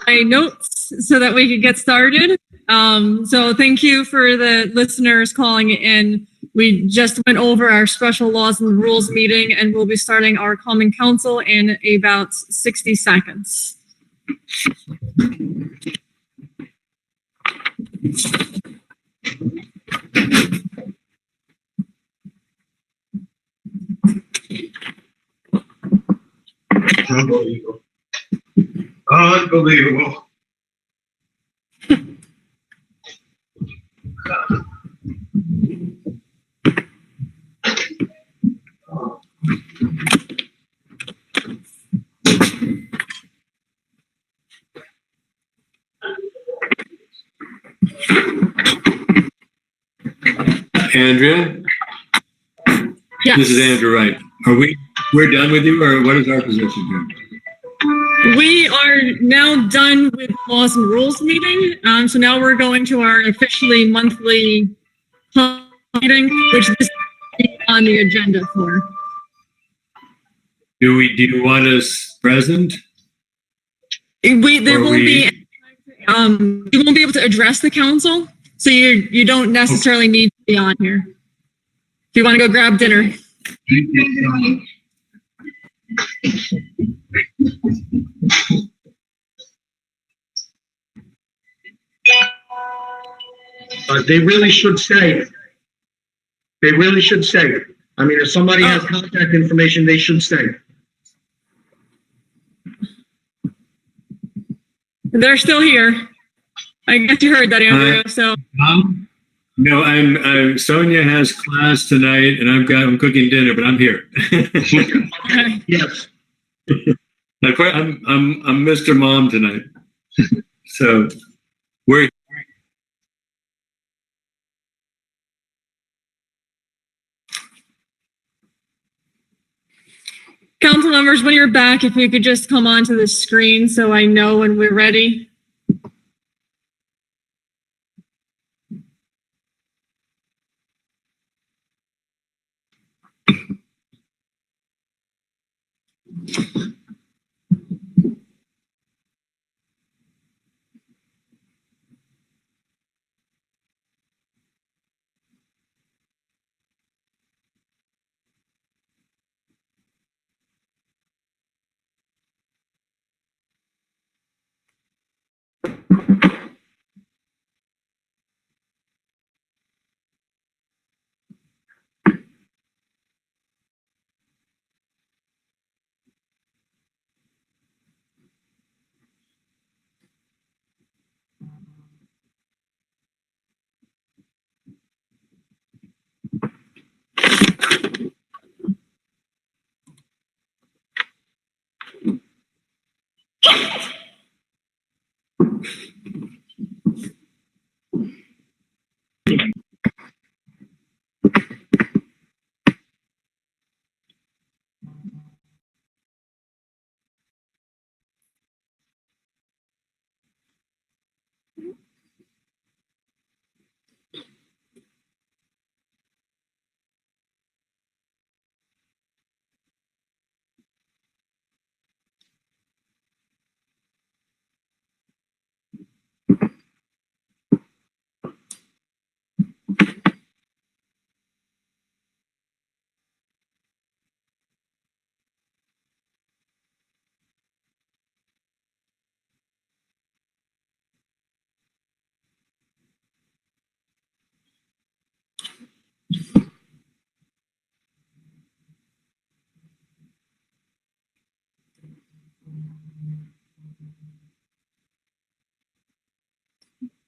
my notes so that we could get started. So thank you for the listeners calling in. We just went over our special laws and rules meeting, and we'll be starting our common council in about 60 seconds. Unbelievable. Unbelievable. Andrea? Yes. This is Andrew Wright. We're done with you, or what is our position here? We are now done with laws and rules meeting. So now we're going to our officially monthly meeting, which this is on the agenda for. Do you want us present? You won't be able to address the council, so you don't necessarily need to be on here. If you want to go grab dinner. They really should say it. They really should say it. I mean, if somebody has contact information, they should say it. They're still here. I guess you heard that, Andrew. No, I'm Sonia has class tonight, and I'm cooking dinner, but I'm here. Okay. Yes. I'm Mr. Mom tonight. So we're Council members, when you're back, if you could just come onto the screen so I know when we're ready.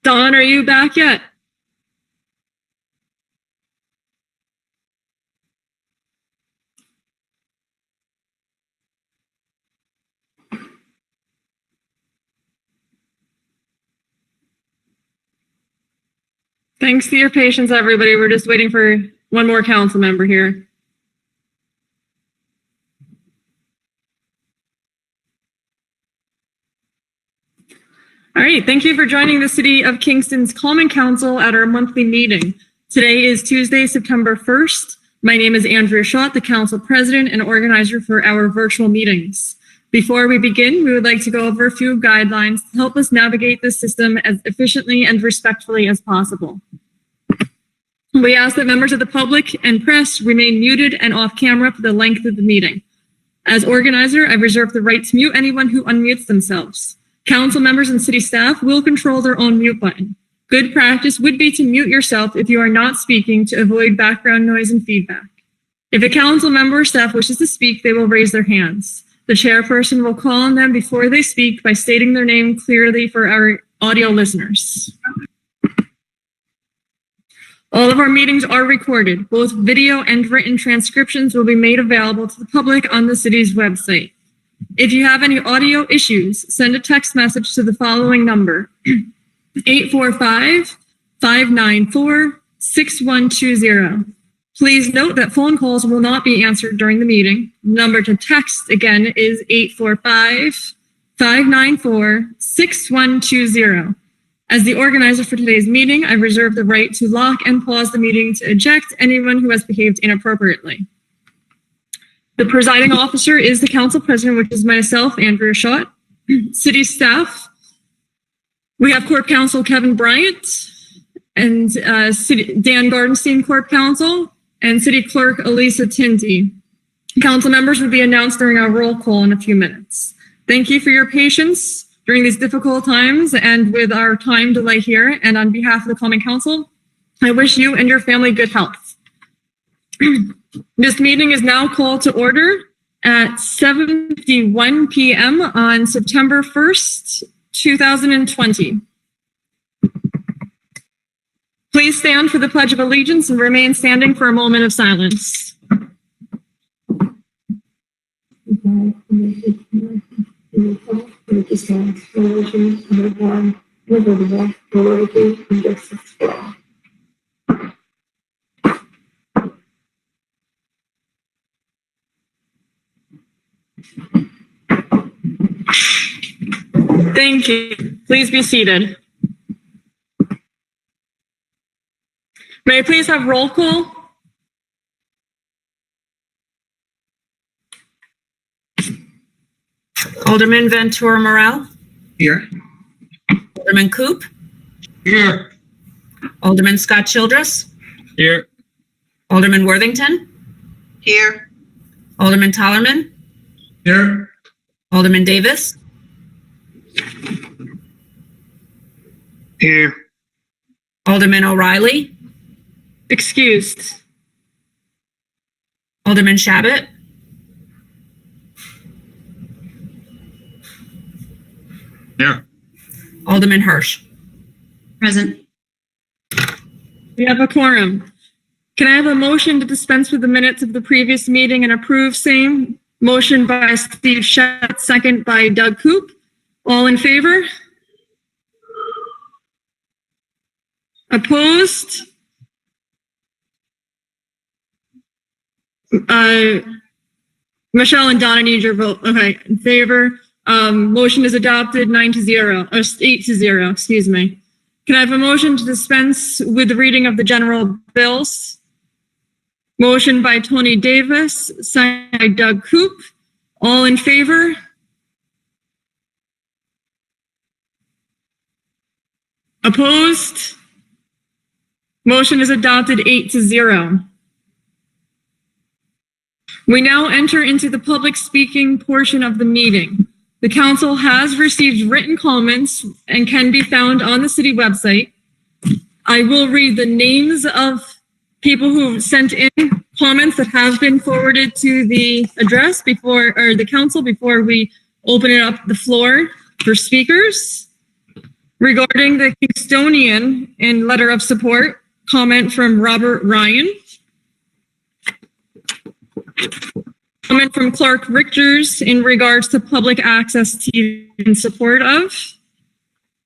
Dawn, are you back yet? Thanks for your patience, everybody. We're just waiting for one more council member here. All right, thank you for joining the City of Kingston's Common Council at our monthly meeting. Today is Tuesday, September 1st. My name is Andrea Schott, the Council President and organizer for our virtual meetings. Before we begin, we would like to go over a few guidelines to help us navigate this system as efficiently and respectfully as possible. We ask that members of the public and press remain muted and off camera for the length of the meeting. As organizer, I reserve the right to mute anyone who unmutes themselves. Council members and city staff will control their own mute button. Good practice would be to mute yourself if you are not speaking to avoid background noise and feedback. If a council member or staff wishes to speak, they will raise their hands. The chairperson will call on them before they speak by stating their name clearly for our audio listeners. All of our meetings are recorded. Both video and written transcriptions will be made available to the public on the city's website. If you have any audio issues, send a text message to the following number, 845-594-6120. Please note that phone calls will not be answered during the meeting. The number to text again is 845-594-6120. As the organizer for today's meeting, I reserve the right to lock and pause the meeting to eject anyone who has behaved inappropriately. The presiding officer is the council president, which is myself, Andrea Schott. City staff, we have Corp Counsel Kevin Bryant and Dan Gardenstein, Corp Counsel, and City Clerk Elisa Tinty. Council members will be announced during our roll call in a few minutes. Thank you for your patience during these difficult times and with our time delay here. And on behalf of the Common Council, I wish you and your family good health. This meeting is now called to order at 7:51 p.m. on September 1st, 2020. Please stand for the Pledge of Allegiance and remain standing for a moment of silence. Thank you. Please be seated. May I please have roll call? Alderman Ventura Morel, Here. Alderman Coop, Here. Alderman Scott Childress, Here. Alderman Worthington, Here. Alderman Tollerman, Here. Alderman Davis, Here. Alderman O'Reilly, Excused. Alderman Shabbat, Here. Alderman Hirsch. Present. We have a quorum. Can I have a motion to dispense with the minutes of the previous meeting and approve same? Motion by Steve Schatt, second by Doug Coop. All in favor? Opposed? Michelle and Donna need your vote. Okay, in favor. Motion is adopted 9-0, or 8-0, excuse me. Can I have a motion to dispense with the reading of the general bills? Motion by Tony Davis, signed by Doug Coop. All in favor? Opposed? Motion is adopted 8-0. We now enter into the public speaking portion of the meeting. The council has received written comments and can be found on the city website. I will read the names of people who sent in comments that have been forwarded to the address before, or the council, before we open it up the floor for speakers. Regarding the Kingstonian in letter of support, comment from Robert Ryan. Comment from Clark Richters in regards to public access TV in support of.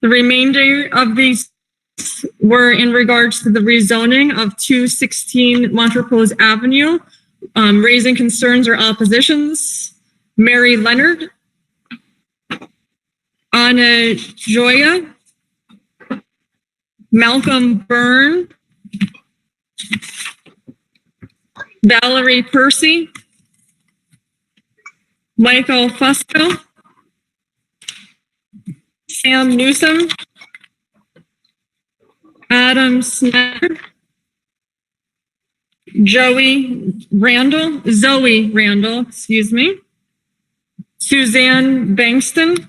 The remainder of these were in regards to the rezoning of 216 Montrepose Avenue, raising concerns or oppositions. Mary Leonard, Anna Joya, Malcolm Byrne, Valerie Percy, Michael Fusco, Sam Newsom, Adam Snyder, Zoe Randall, excuse me, Suzanne Bankston,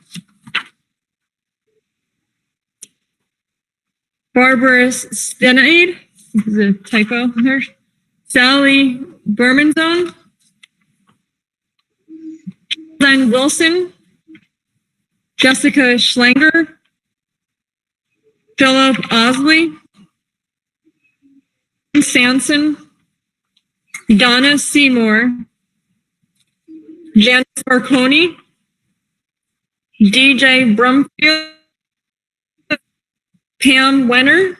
Barbara Stenade, there's a typo there, Sally Bermanzon, Glenn Wilson, Jessica Schlanger, Philip Osley, Sanson, Donna Seymour, Janice Marconi, DJ Brumfield, Pam Wenner,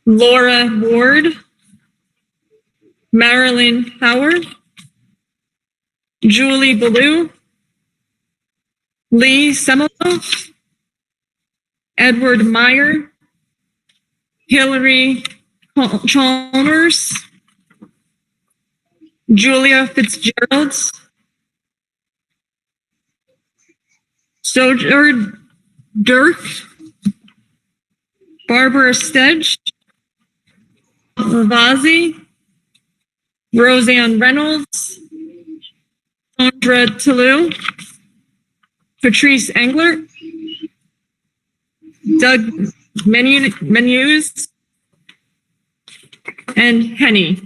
Laura Ward, Marilyn Howard, Julie Ballou, Lee Semelo, Edward Meyer, Hillary Chalmers, Julia Fitzgerald, Sojourner Dirk, Barbara Stedge, Lavazzi, Roseanne Reynolds, Sandra Toulouse, Patrice Engler, Doug Menus, and Henny.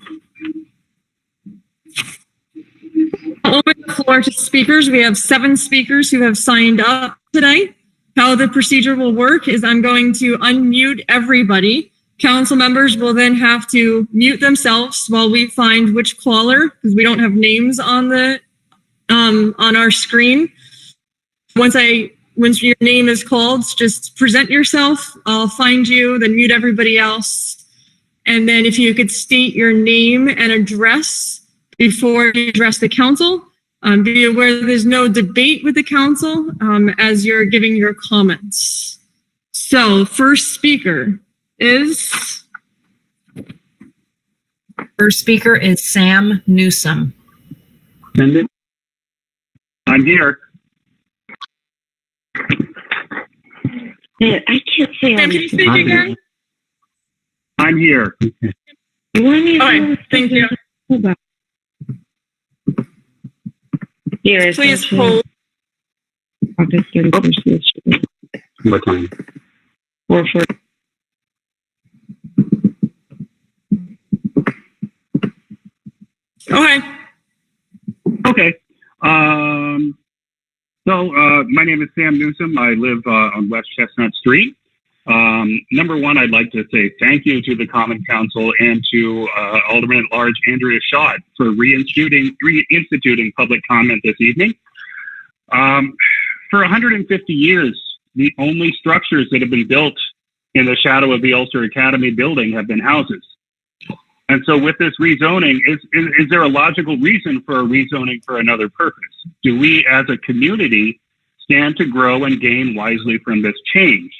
I'll open the floor to speakers. We have 7 speakers who have signed up today. How the procedure will work is I'm going to unmute everybody. Council members will then have to mute themselves while we find which caller, because we don't have names on the on our screen. Once your name is called, just present yourself. I'll find you, then mute everybody else. And then if you could state your name and address before you address the council. Be aware that there's no debate with the council as you're giving your comments. So first speaker is? First speaker is Sam Newsom. I'm here. I can't say Can you speak again? I'm here. All right, thank you. Here, Please hold. August 31st. What time? Or for Okay. Okay. My name is Sam Newsom. I live on West Chestnut Street. Number one, I'd like to say thank you to the Common Council and to Alderman at Large Andrea Shaw for reinstituting public comment this evening. For 150 years, the only structures that have been built in the shadow of the Ulster Academy building have been houses. And so with this rezoning, is there a logical reason for a rezoning for another purpose? Do we as a community stand to grow and gain wisely from this change?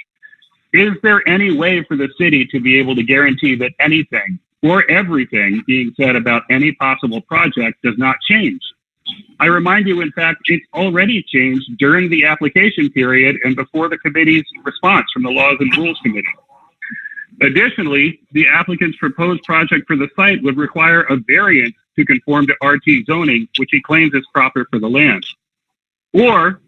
Is there any way for the city to be able to guarantee that anything or everything being said about any possible project does not change? I remind you, in fact, it's already changed during the application period and before the committee's response from the Laws and Rules Committee. Additionally, the applicant's proposed project for the site would require a variance to conform to RT zoning, which he claims is proper for the land. Or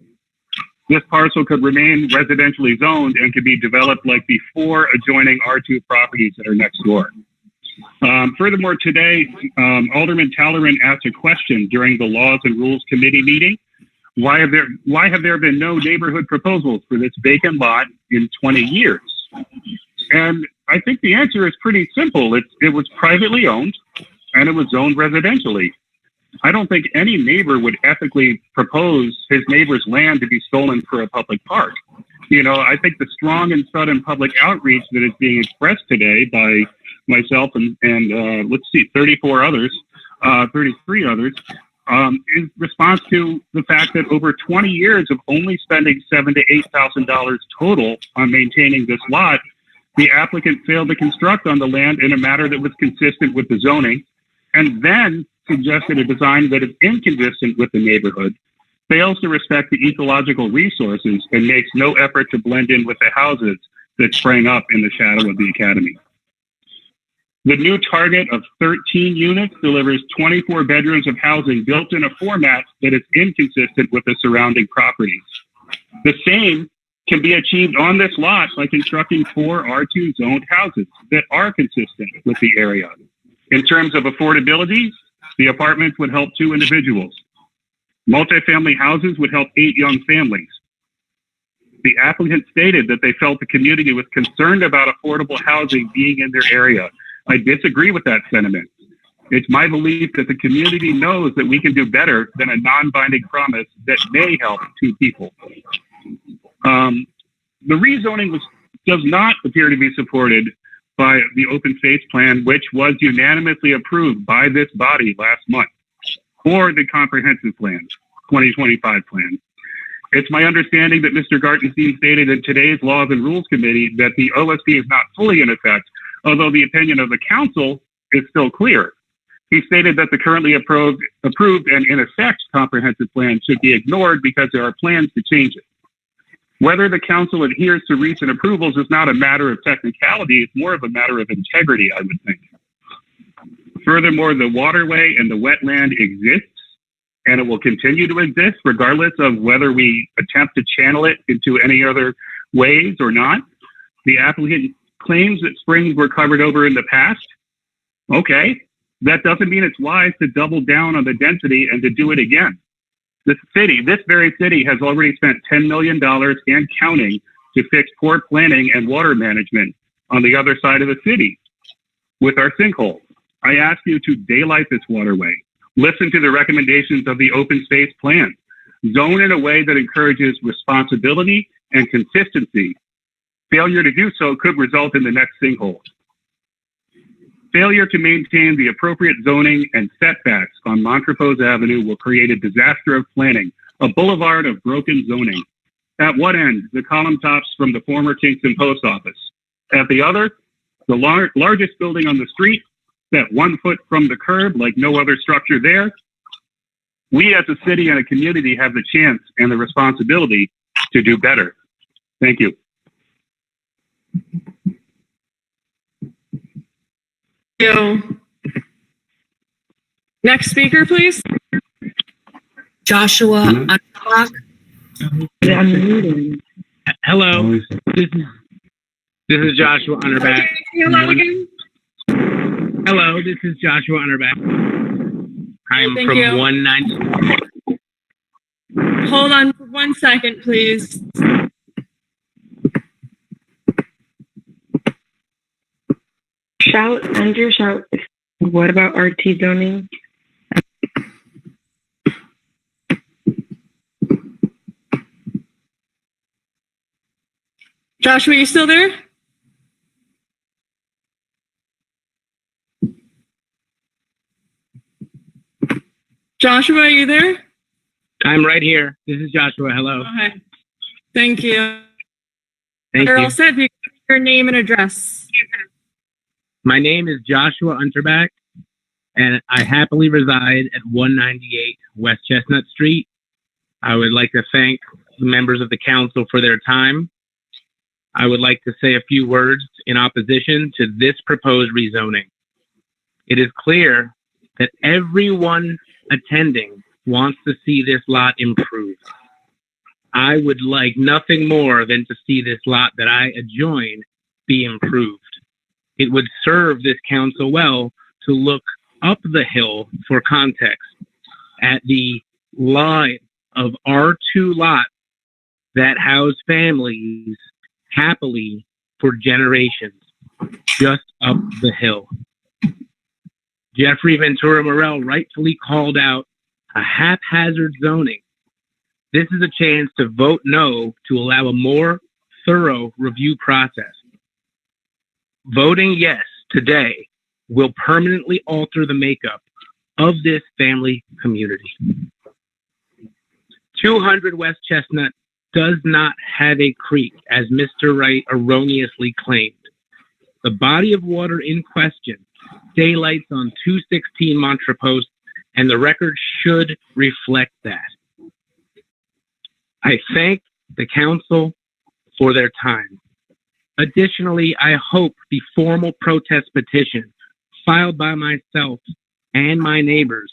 this parcel could remain residentially zoned and could be developed like the 4 adjoining R2 properties that are next door. Furthermore, today, Alderman Talleyrand asked a question during the Laws and Rules Committee meeting. Why have there been no neighborhood proposals for this vacant lot in 20 years? And I think the answer is pretty simple. It was privately owned and it was zoned residentially. I don't think any neighbor would ethically propose his neighbor's land to be stolen for a public park. You know, I think the strong and sudden public outreach that is being expressed today by myself and 33 others, is response to the fact that over 20 years of only spending $7,000 to $8,000 total on maintaining this lot, the applicant failed to construct on the land in a manner that was consistent with the zoning. And then suggested a design that is inconsistent with the neighborhood, fails to respect the ecological resources, and makes no effort to blend in with the houses that sprang up in the shadow of the academy. The new target of 13 units delivers 24 bedrooms of housing built in a format that is inconsistent with the surrounding properties. The same can be achieved on this lot by constructing 4 R2 zoned houses that are consistent with the area. In terms of affordability, the apartments would help 2 individuals. Multifamily houses would help 8 young families. The applicant stated that they felt the community was concerned about affordable housing being in their area. I disagree with that sentiment. It's my belief that the community knows that we can do better than a non-binding promise that may help 2 people. The rezoning does not appear to be supported by the open space plan, which was unanimously approved by this body last month, or the comprehensive plan, 2025 plan. It's my understanding that Mr. Gartenstein stated in today's Laws and Rules Committee that the OSP is not fully in effect, although the opinion of the council is still clear. He stated that the currently approved and in effect comprehensive plan should be ignored because there are plans to change it. Whether the council adheres to recent approvals is not a matter of technicality, it's more of a matter of integrity, I would think. Furthermore, the waterway and the wetland exists, and it will continue to exist regardless of whether we attempt to channel it into any other ways or not. The applicant claims that springs were covered over in the past. Okay, that doesn't mean it's wise to double down on the density and to do it again. This very city has already spent $10 million and counting to fix poor planning and water management on the other side of the city with our sinkhole. I ask you to daylight this waterway. Listen to the recommendations of the open space plan. Zone in a way that encourages responsibility and consistency. Failure to do so could result in the next sinkhole. Failure to maintain the appropriate zoning and setbacks on Montrepose Avenue will create a disaster of planning, a boulevard of broken zoning. At one end, the column tops from the former Kingston Post Office. At the other, the largest building on the street, set 1 foot from the curb like no other structure there. We as a city and a community have the chance and the responsibility to do better. Thank you. Next speaker, please. Joshua Underbach. I'm muted. Hello, this is Joshua Underback. Okay, hello again. Hello, this is Joshua Underback. I'm Thank from you. 190. Hold on for 1 second, please. Shout, Andrew, shout. What about RT zoning? Joshua, you still there? Joshua, are you there? I'm right here. This is Joshua. Hello. Okay. Thank you. Thank You're you. all set. You can your name and address. My name is Joshua Unterback, and I happily reside at 198 West Chestnut Street. I would like to thank the members of the council for their time. I would like to say a few words in opposition to this proposed rezoning. It is clear that everyone attending wants to see this lot improved. I would like nothing more than to see this lot that I adjoin be improved. It would serve this council well to look up the hill for context at the line of R2 lots that house families happily for generations just up the hill. Jeffrey Ventura Morel rightfully called out a haphazard zoning. This is a chance to vote no to allow a more thorough review process. Voting yes today will permanently alter the makeup of this family community. 200 West Chestnut does not have a creek, as Mr. Wright erroneously claimed. The body of water in question daylights on 216 Montrepose and the record should reflect that. I thank the council for their time. Additionally, I hope the formal protest petition filed by myself and my neighbors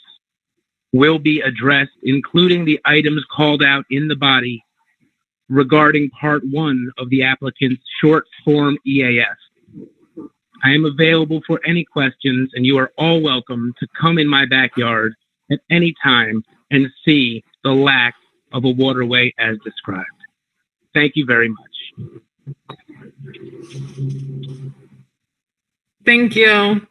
will be addressed, including the items called out in the body regarding Part 1 of the applicant's short form EAF. I am available for any questions, and you are all welcome to come in my backyard at any time and see the lack of a waterway as described. Thank you very much. Thank you.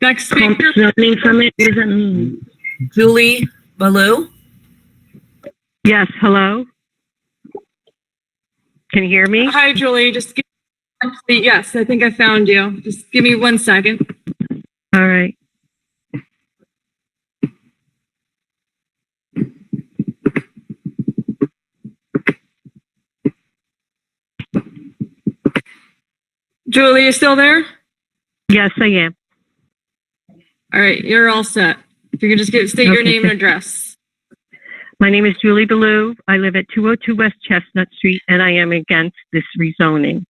Next speaker. Zoning from it, what does that mean? Julie Baloo. Yes, hello? Can you hear me? Hi, Julie. Just give yes, I think I found you. Just give me 1 second. All right. Julie, you still there? Yes, I am. All right, you're all set. If you could just state your Okay, name and address. My name is Julie Baloo. I live at 202 West Chestnut Street, and I am against this rezoning.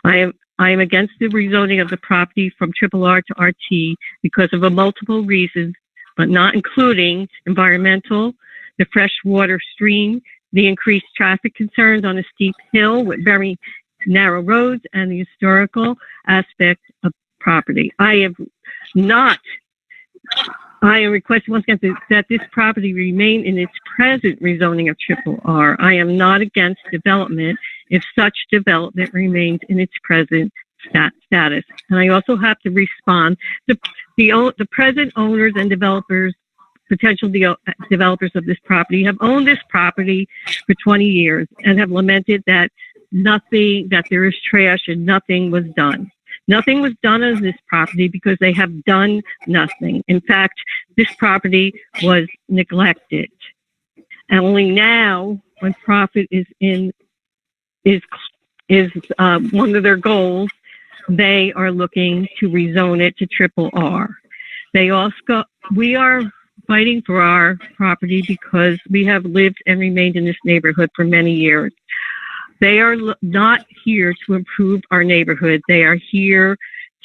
I am against the rezoning of the property from RRR to RT because of a multiple reasons, but not including environmental, the freshwater stream, the increased traffic concerns on a steep hill with very narrow roads, and the historical aspect of property. I am requesting once again that this property remain in its present rezoning of RRR. I am not against development if such development remains in its present status. And I also have to respond to the present owners and developers, potential developers of this property have owned this property for 20 years and have lamented that there is trash and nothing was done. Nothing was done on this property because they have done nothing. In fact, this property was neglected. And only now, when profit is one of their goals, they are looking to rezone it to RRR. We are fighting for our property because we have lived and remained in this neighborhood for many years. They are not here to improve our neighborhood. They are here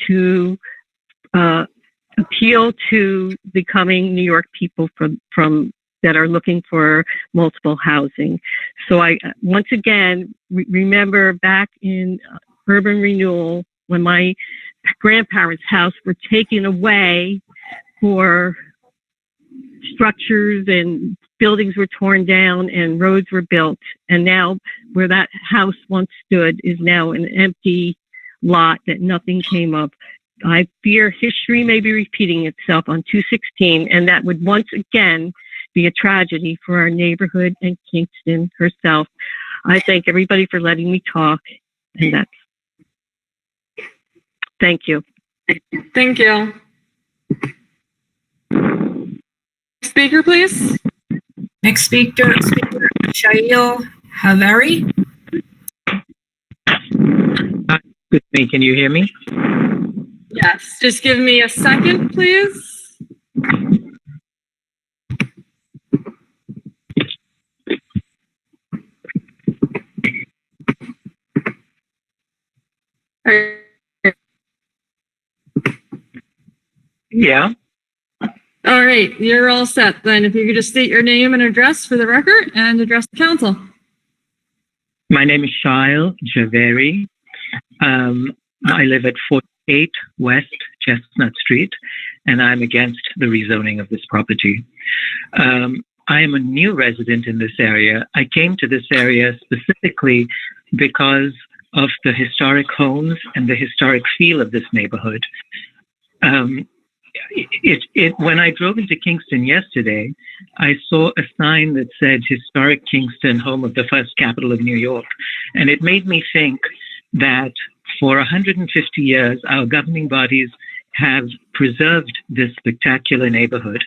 to appeal to the coming New York people from that are looking for multiple housing. So I once again remember back in urban renewal when my grandparents' house were taken away for structures and buildings were torn down and roads were built. And now where that house once stood is now an empty lot that nothing came of. I fear history may be repeating itself on 216, and that would once again be a tragedy for our neighborhood and Kingston herself. I thank everybody for letting me talk, and that's. Thank you. Thank you. Speaker, please. Next speaker, Shail Haveri. Good me. Can you hear me? Yes, just give me a second, please. Yeah. All right, you're all set then. If you could just state your name and address for the record and address the council. My name is Shail Javeri. I live at 48 West Chestnut Street, and I'm against the rezoning of this property. I am a new resident in this area. I came to this area specifically because of the historic homes and the historic feel of this neighborhood. When I drove into Kingston yesterday, I saw a sign that said Historic Kingston, home of the first capital of New York. And it made me think that for 150 years, our governing bodies have preserved this spectacular neighborhood.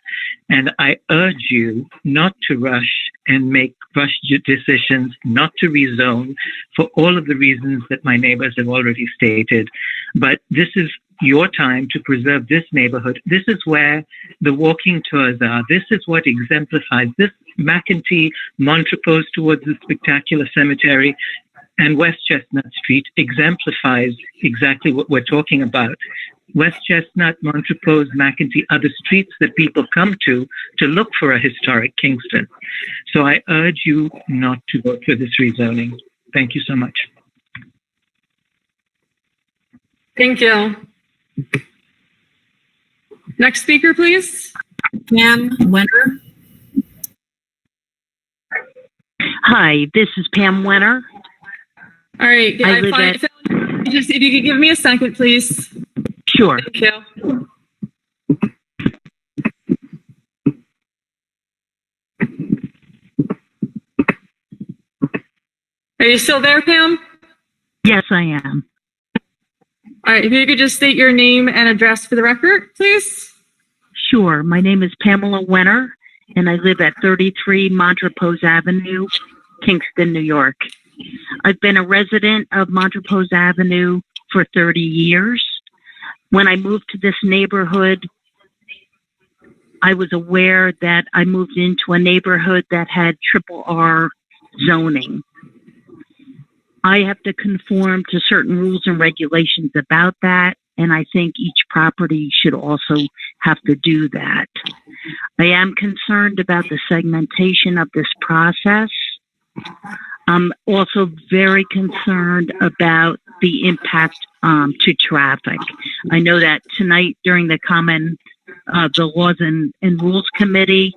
And I urge you not to rush and make rushed decisions, not to rezone for all of the reasons that my neighbors have already stated. But this is your time to preserve this neighborhood. This is where the walking tours are. This is what exemplifies this McEntee, Montrepose towards the spectacular cemetery, and West Chestnut Street exemplifies exactly what we're talking about. West Chestnut, Montrepose, McEntee are the streets that people come to look for a historic Kingston. So I urge you not to vote for this rezoning. Thank you so much. Thank you. Next speaker, please. Pam Wenner. Hi, this is Pam Wenner. All right. I live at- Just if you could give me a second, please. Sure. Thank you. Are you still there, Pam? Yes, I am. All right. If you could just state your name and address for the record, please. Sure. My name is Pamela Wenner, and I live at 33 Montrepose Avenue, Kingston, New York. I've been a resident of Montrepose Avenue for 30 years. When I moved to this neighborhood, I was aware that I moved into a neighborhood that had triple R zoning. I have to conform to certain rules and regulations about that, and I think each property should also have to do that. I am concerned about the segmentation of this process. I'm also very concerned about the impact to traffic. I know that tonight during the the Laws and Rules Committee,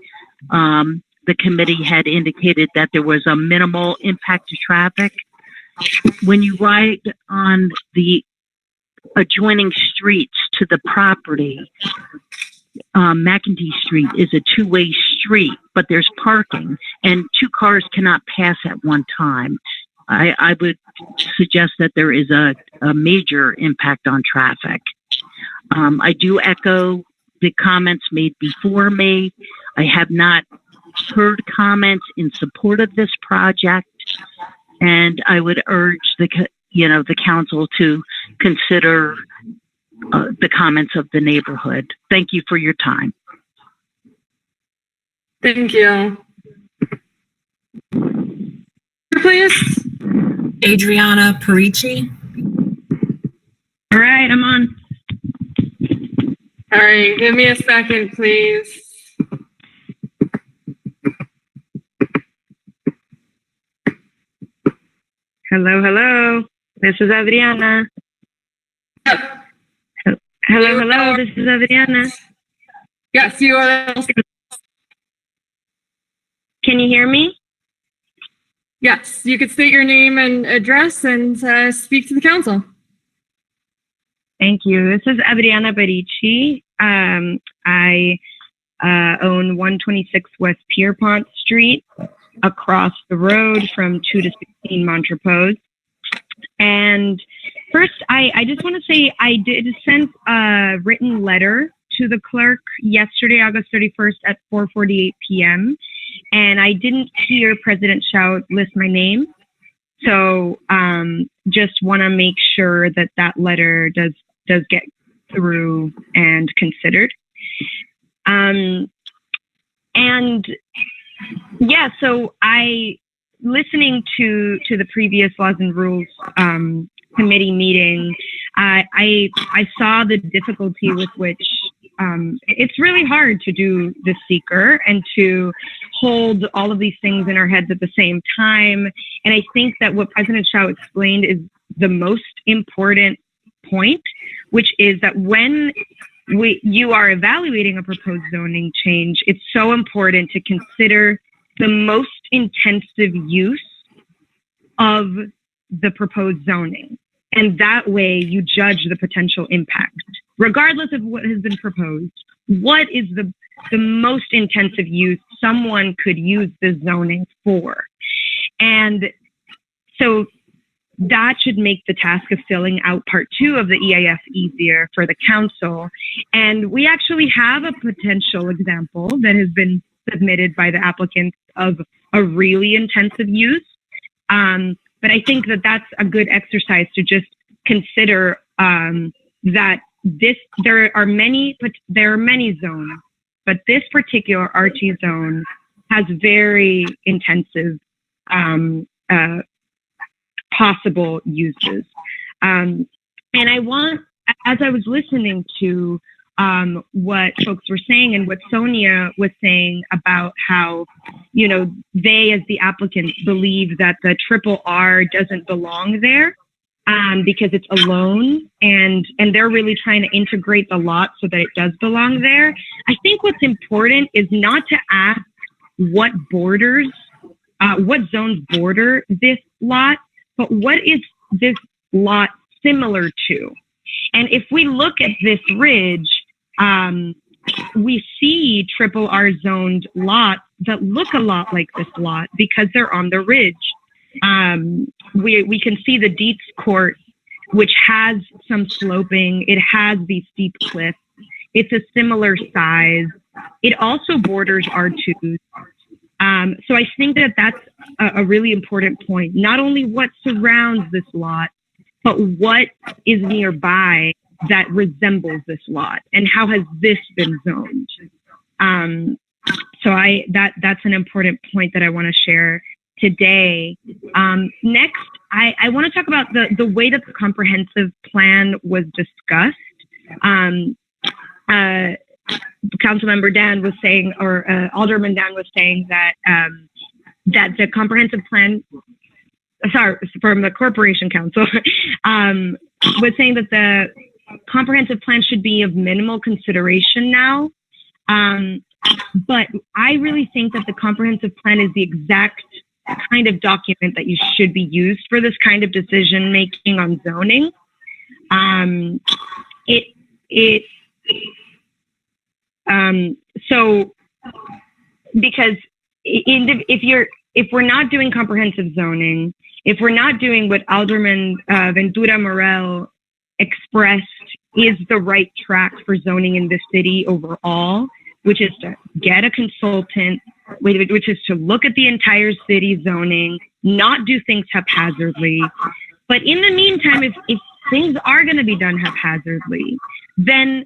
the committee had indicated that there was a minimal impact to traffic. When you ride on the adjoining streets to the property, McEntee Street is a two-way street, but there's parking, and two cars cannot pass at one time. I would suggest that there is a major impact on traffic. I do echo the comments made before me. I have not heard comments in support of this project, and I would urge the council to consider the comments of the neighborhood. Thank you for your time. Thank you. Please. Adriana Perici. All right, I'm on. All right. Give me a second, please. Hello. This is Adriana. Hello. This is Adriana. Yes, you are. Can you hear me? Yes, you could state your name and address and speak to the council. Thank you. This is Adriana Perici. I own 126 West Pierpont Street, across the road from 2 to 16 Montrepose. And first, I just want to say I did send a written letter to the clerk yesterday, August 31st at 4:48 p.m. And I didn't hear President Shao list my name. So just want to make sure that that letter does get through and considered. And yeah, so listening to the previous Laws and Rules committee meeting, I saw the difficulty with which it's really hard to do the seeker and to hold all of these things in our heads at the same time. And I think that what President Shao explained is the most important point, which is that when you are evaluating a proposed zoning change, it's so important to consider the most intensive use of the proposed zoning. And that way you judge the potential impact, regardless of what has been proposed. What is the most intensive use someone could use the zoning for? And so that should make the task of filling out part 2 of the EAF easier for the council. And we actually have a potential example that has been submitted by the applicants of a really intensive use. But I think that that's a good exercise to just consider that there are many zones, but this particular RT zone has very intensive possible uses. And as I was listening to what folks were saying and what Sonia was saying about how, they as the applicants believe that the triple R doesn't belong there because it's alone, and they're really trying to integrate the lot so that it does belong there. I think what's important is not to ask what zones border this lot, but what is this lot similar to? And if we look at this ridge, we see triple R zoned lots that look a lot like this lot because they're on the ridge. We can see the Dietz Court, which has some sloping. It has these steep cliffs. It's a similar size. It also borders R2s. So I think that that's a really important point. Not only what surrounds this lot, but what is nearby that resembles this lot, and how has this been zoned? So that's an important point that I want to share today. Next, I want to talk about the way that the comprehensive plan was discussed. Councilmember Dan was saying, or Alderman Dan was saying that the comprehensive plan, from the Corporation Council, was saying that the comprehensive plan should be of minimal consideration now. But I really think that the comprehensive plan is the exact kind of document that you should be used for this kind of decision making on zoning. So because if we're not doing comprehensive zoning, if we're not doing what Alderman Ventura Morel expressed is the right track for zoning in the city overall, which is to get a consultant, which is to look at the entire city zoning, not do things haphazardly. But in the meantime, if things are going to be done haphazardly, then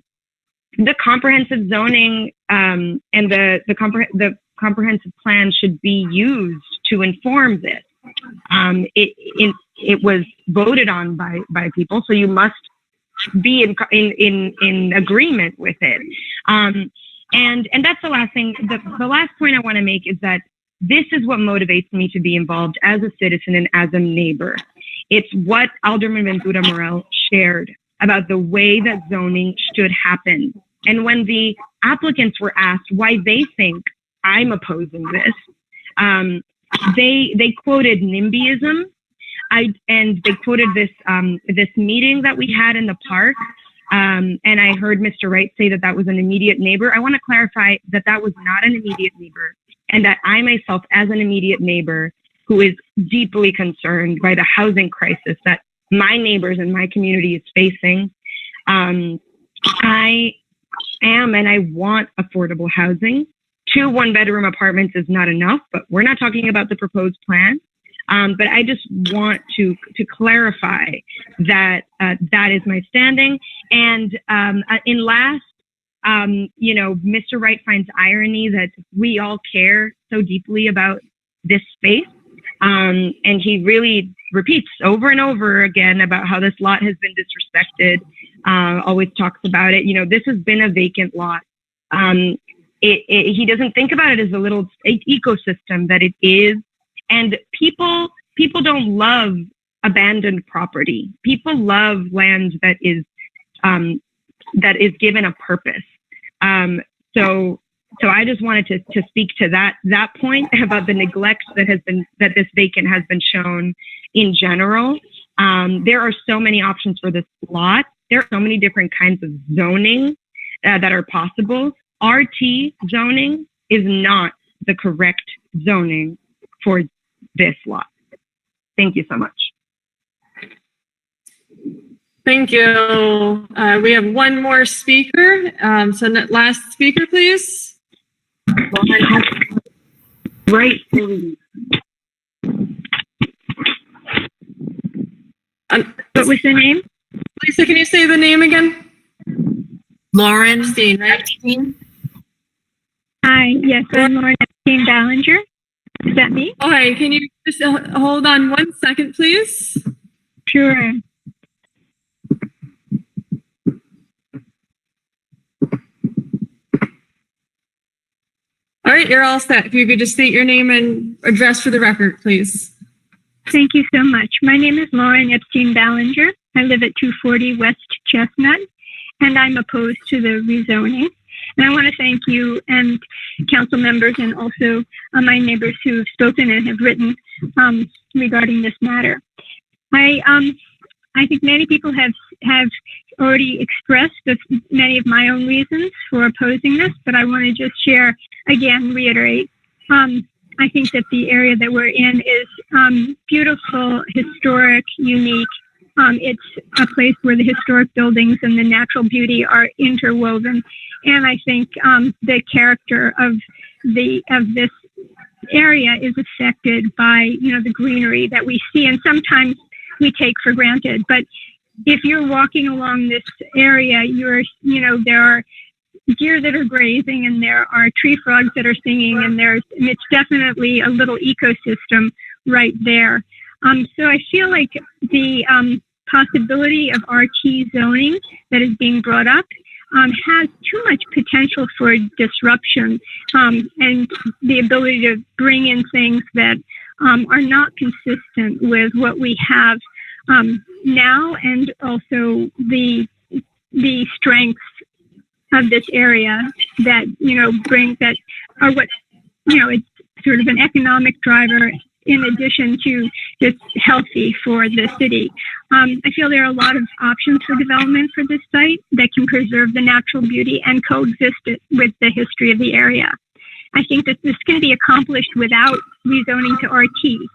the comprehensive zoning and the comprehensive plan should be used to inform this. It was voted on by people, so you must be in agreement with it. And that's the last thing. The last point I want to make is that this is what motivates me to be involved as a citizen and as a neighbor. It's what Alderman Ventura Morel shared about the way that zoning should happen. And when the applicants were asked why they think I'm opposing this, they quoted NIMBYism, and they quoted this meeting that we had in the park. And I heard Mr. Wright say that was an immediate neighbor. I want to clarify that was not an immediate neighbor, and that I myself, as an immediate neighbor who is deeply concerned by the housing crisis that my neighbors and my community is facing, I am and I want affordable housing. 2 one-bedroom apartments is not enough, but we're not talking about the proposed plan. But I just want to clarify that that is my standing. And in last, Mr. Wright finds irony that we all care so deeply about this space. And he really repeats over and over again about how this lot has been disrespected, always talks about it. This has been a vacant lot. He doesn't think about it as a little ecosystem that it is. And people don't love abandoned property. People love land that is given a purpose. So I just wanted to speak to that point about the neglect that this vacant has been shown in general. There are so many options for this lot. There are so many different kinds of zoning that are possible. RT zoning is not the correct zoning for this lot. Thank you so much. Thank you. We have one more speaker. So last speaker, please. Right. What was the name? Lisa, can you say the name again? Lauren Epstein, right? Epstein. Hi, yes, I'm Lauren Epstein Ballinger. Is that me? Oh, hey, can you just hold on 1 second, please? Sure. All right, you're all set. If you could just state your name and address for the record, please. Thank you so much. My name is Lauren Epstein Ballinger. I live at 240 West Chestnut, and I'm opposed to the rezoning. And I want to thank you and council members and also my neighbors who have spoken and have written regarding this matter. I think many people have already expressed many of my own reasons for opposing this, but I want to just share, again, reiterate. I think that the area that we're in is beautiful, historic, unique. It's a place where the historic buildings and the natural beauty are interwoven. And I think the character of this area is affected by, the greenery that we see and sometimes we take for granted. But if you're walking along this area, there are deer that are grazing and there are tree frogs that are singing and it's definitely a little ecosystem right there. So I feel like the possibility of RT zoning that is being brought up has too much potential for disruption and the ability to bring in things that are not consistent with what we have now, and also the strengths of this area that are what it's sort of an economic driver in addition to just healthy for the city. I feel there are a lot of options for development for this site that can preserve the natural beauty and coexist with the history of the area. I think that this can be accomplished without rezoning to RT.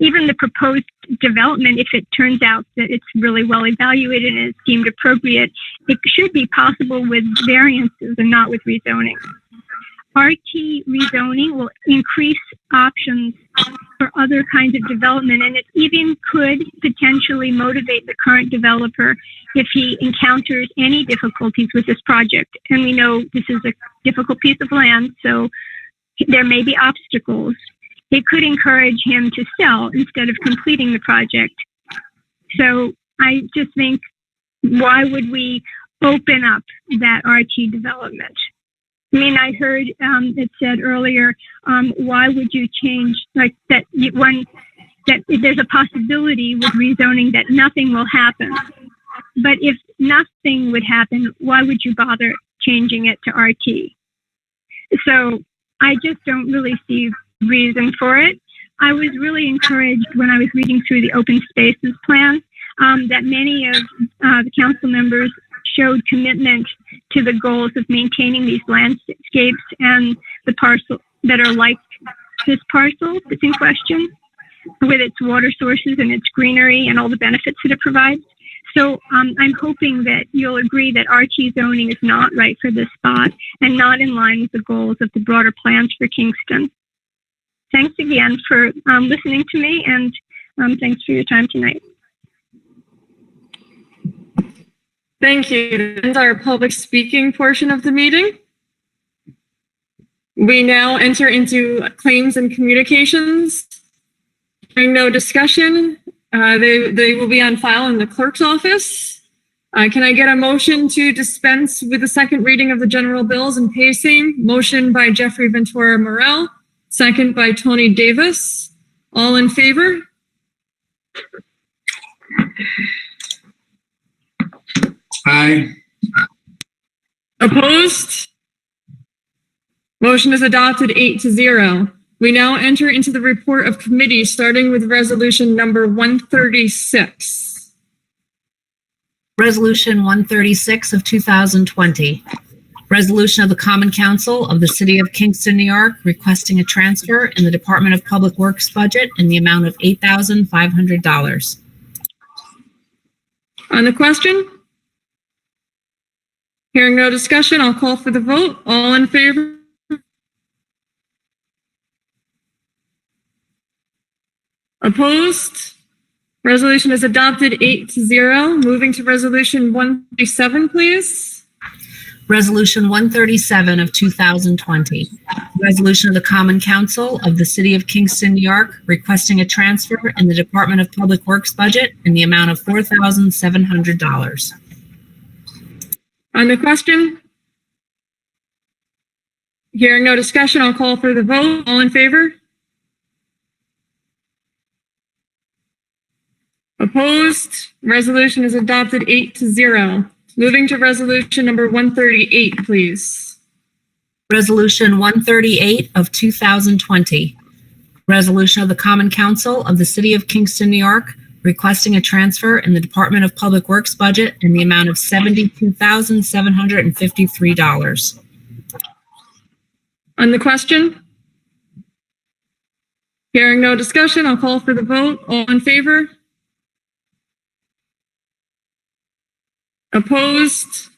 Even the proposed development, if it turns out that it's really well evaluated and it's deemed appropriate, it should be possible with variances and not with rezoning. RT rezoning will increase options for other kinds of development, and it even could potentially motivate the current developer if he encounters any difficulties with this project. And we know this is a difficult piece of land, so there may be obstacles. It could encourage him to sell instead of completing the project. So I just think, why would we open up that RT development? I mean, I heard it said earlier, why would you change like that? That there's a possibility with rezoning that nothing will happen. But if nothing would happen, why would you bother changing it to RT? So I just don't really see reason for it. I was really encouraged when I was reading through the open spaces plan that many of the council members showed commitment to the goals of maintaining these landscapes and the parcel that are like this parcel that's in question, with its water sources and its greenery and all the benefits that it provides. So I'm hoping that you'll agree that RT zoning is not right for this spot and not in line with the goals of the broader plans for Kingston. Thanks again for listening to me, and thanks for your time tonight. Thank you. That ends our public speaking portion of the meeting. We now enter into claims and communications. During no discussion, they will be on file in the clerk's office. Can I get a motion to dispense with the second reading of the general bills and pay same? Motion by Jeffrey Ventura Morel, second by Tony Davis. All in favor? Aye. Opposed? Motion is adopted 8-0. We now enter into the report of committees, starting with resolution number 136. Resolution 136 of 2020. Resolution of the Common Council of the City of Kingston, New York, requesting a transfer in the Department of Public Works budget in the amount of $8,500. On the question? Hearing no discussion, I'll call for the vote. All in favor? Opposed? Resolution is adopted 8-0. Moving to resolution 137, please. Resolution 137 of 2020, resolution of the Common Council of the City of Kingston, New York, requesting a transfer in the Department of Public Works budget in the amount of $4,700. On the question? Hearing no discussion, I'll call for the vote. All in favor? Opposed? Resolution is adopted 8-0. Moving to resolution number 138, please. Resolution 138 of 2020, resolution of the Common Council of the City of Kingston, New York, requesting a transfer in the Department of Public Works budget in the amount of $72,753. On the question? Hearing no discussion, I'll call for the vote. All in favor? Opposed?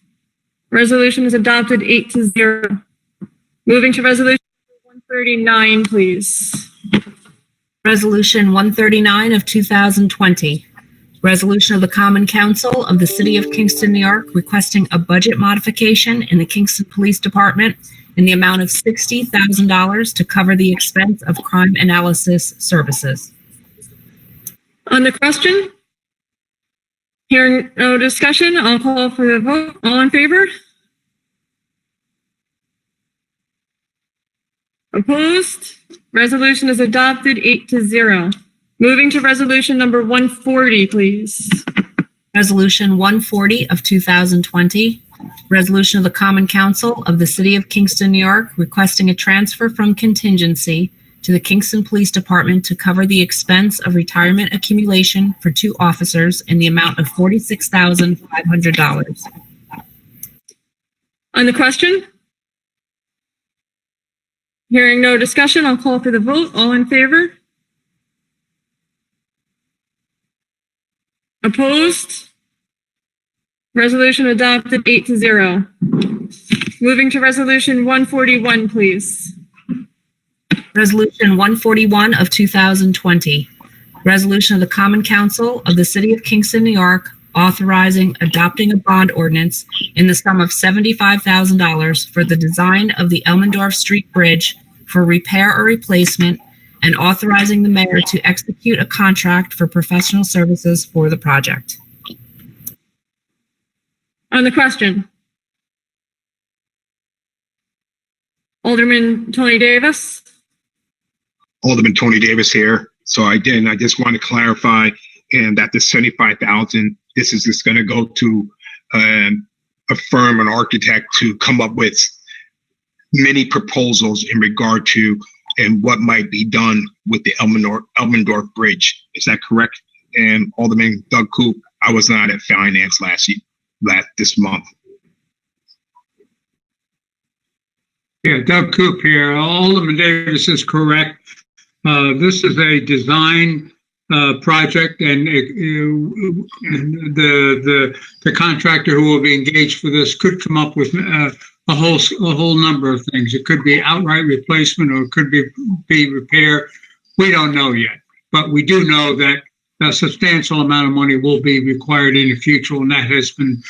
Resolution is adopted 8-0. Moving to resolution 139, please. Resolution 139 of 2020, resolution of the Common Council of the City of Kingston, New York, requesting a budget modification in the Kingston Police Department in the amount of $60,000 to cover the expense of crime analysis services. On the question? Hearing no discussion, I'll call for the vote. All in favor? Opposed? Resolution is adopted 8-0. Moving to resolution number 140, please. Resolution 140 of 2020, resolution of the Common Council of the City of Kingston, New York, requesting a transfer from contingency to the Kingston Police Department to cover the expense of retirement accumulation for 2 officers in the amount of $46,500. On the question? Hearing no discussion, I'll call for the vote. All in favor? Opposed? Resolution adopted 8-0. Moving to resolution 141, please. Resolution 141 of 2020, resolution of the Common Council of the City of Kingston, New York, authorizing adopting a bond ordinance in the sum of $75,000 for the design of the Elmendorf Street Bridge for repair or replacement, and authorizing the mayor to execute a contract for professional services for the project. On the question? Alderman Tony Davis? Alderman Tony Davis here. So I just want to clarify and that the $75,000, this is just going to go to a firm, an architect, to come up with many proposals in regard to and what might be done with the Elmendorf Bridge. Is that correct? And Alderman Doug Coop, I was not at finance this month. Yeah, Doug Coop here. Alderman Davis is correct. This is a design project, and the contractor who will be engaged for this could come up with a whole number of things. It could be outright replacement, or it could be repair. We don't know yet, but we do know that a substantial amount of money will be required in the future, and that has been